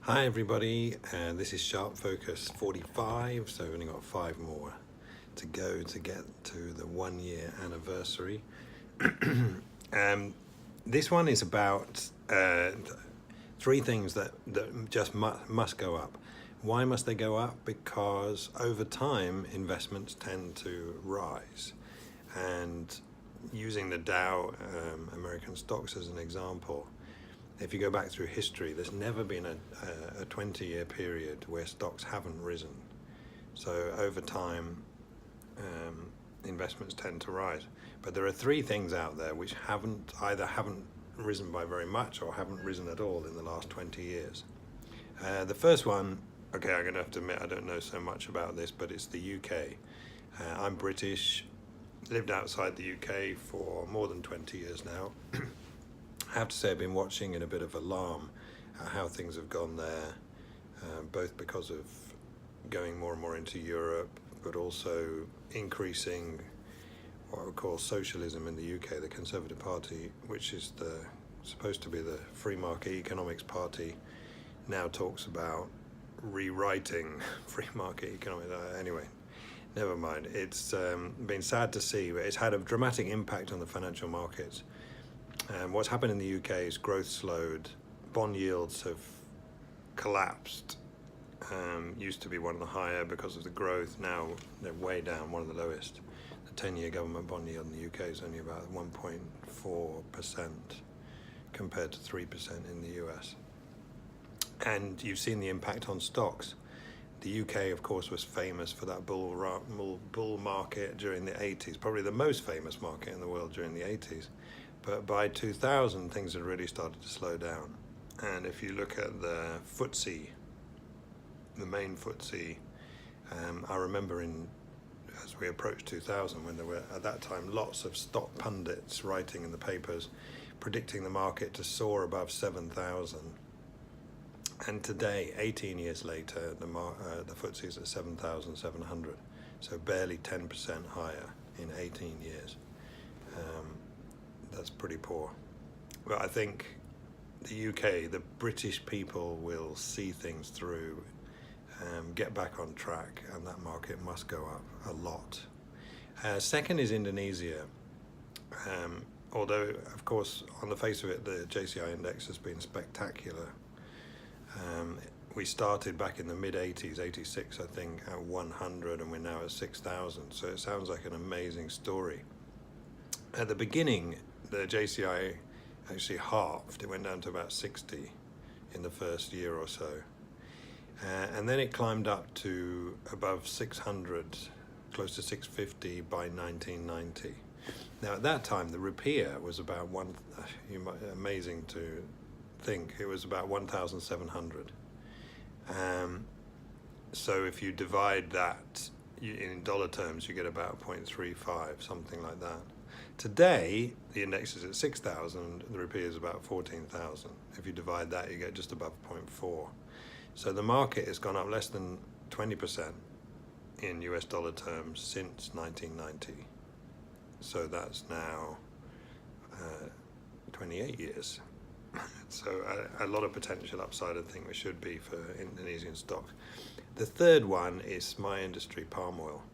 Hi everybody, this is Sharpfokus45, so we've only got 5 more to go to get to the 1 year anniversary. This one is about 3 things that just must go up. Why must they go up? Because over time investments tend to rise, and using the Dow American stocks as an example, if you go back through history, there's never been a 20-year period where stocks haven't risen. So over time, investments tend to rise. But there are 3 things out there which either haven't risen by very much or haven't risen at all in the last 20 years. The first one, okay, I'm going to have to admit I don't know so much about this, but it's the UK. I'm British, lived outside the UK for more than 20 years now. I have to say I've been watching in a bit of alarm how things have gone there, both because of going more and more into Europe, but also increasing what we call socialism in the UK. The Conservative Party, which is supposed to be the free market economics party, now talks about rewriting free market economics. Anyway, never mind. It's been sad to see, but it's had a dramatic impact on the financial markets. What's happened in the UK is growth slowed, bond yields have collapsed. Used to be one of the higher because of the growth, now they're way down, one of the lowest. The 10-year government bond yield in the UK is only about 1.4% compared to 3% in the US. And you've seen the impact on stocks. The UK, of course, was famous for that bull market during the 80s, probably the most famous market in the world during the 80s. But by 2000, things had really started to slow down. And if you look at the FTSE, the main FTSE, I remember as we approached 2000, when there were, at that time, lots of stock pundits writing in the papers, predicting the market to soar above 7,000. And today, 18 years later, the FTSE is at 7,700. So barely 10% higher in 18 years. That's pretty poor. But I think the UK, the British people will see things through, get back on track, and that market must go up a lot. Second is Indonesia. Although, of course, on the face of it, the JCI index has been spectacular. We started back in the mid-80s, 86, I think, at 100, and we're now at 6,000. So it sounds like an amazing story. At the beginning, the JCI actually halved. It went down to about 60 in the first year or so. And then it climbed up to above 600, close to 650 by 1990. Now at that time, the rupiah was about amazing to think, it was about 1,700. So if you divide that in dollar terms, you get about 0.35, something like that. Today, the index is at 6,000, the rupiah is about 14,000. If you divide that, you get just above 0.4. So the market has gone up less than 20% in US dollar terms since 1990. So that's now 28 years. So a lot of potential upside, I think, there should be for Indonesian stocks. The third one is my industry, palm oil.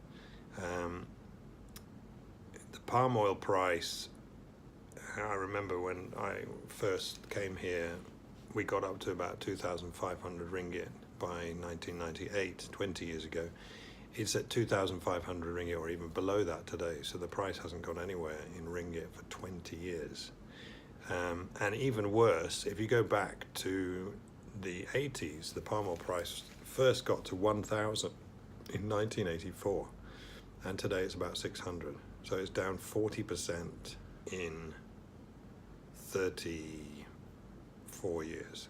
The palm oil price, I remember when I first came here, we got up to about 2,500 ringgit by 1998, 20 years ago. It's at 2,500 ringgit or even below that today, so the price hasn't gone anywhere in ringgit for 20 years. And even worse, if you go back to the 80s, the palm oil price first got to 1,000 in 1984, and today it's about 600. So it's down 40% in 34 years.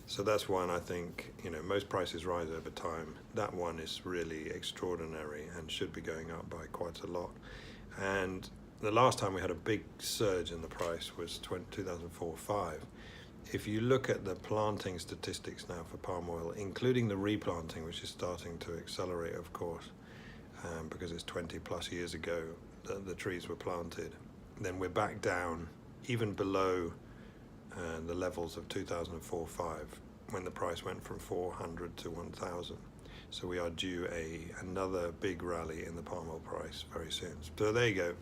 So that's one, I think, most prices rise over time. That one is really extraordinary and should be going up by quite a lot. And the last time we had a big surge in the price was 2004-05. If you look at the planting statistics now for palm oil, including the replanting, which is starting to accelerate, of course, because it's 20 plus years ago that the trees were planted, then we're back down even below the levels of 2004-05 when the price went from 400 to 1,000. So we are due another big rally in the palm oil price very soon. So there you go.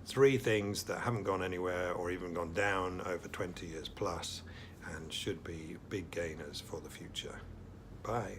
3 things that haven't gone anywhere or even gone down over 20 years plus and should be big gainers for the future. Bye.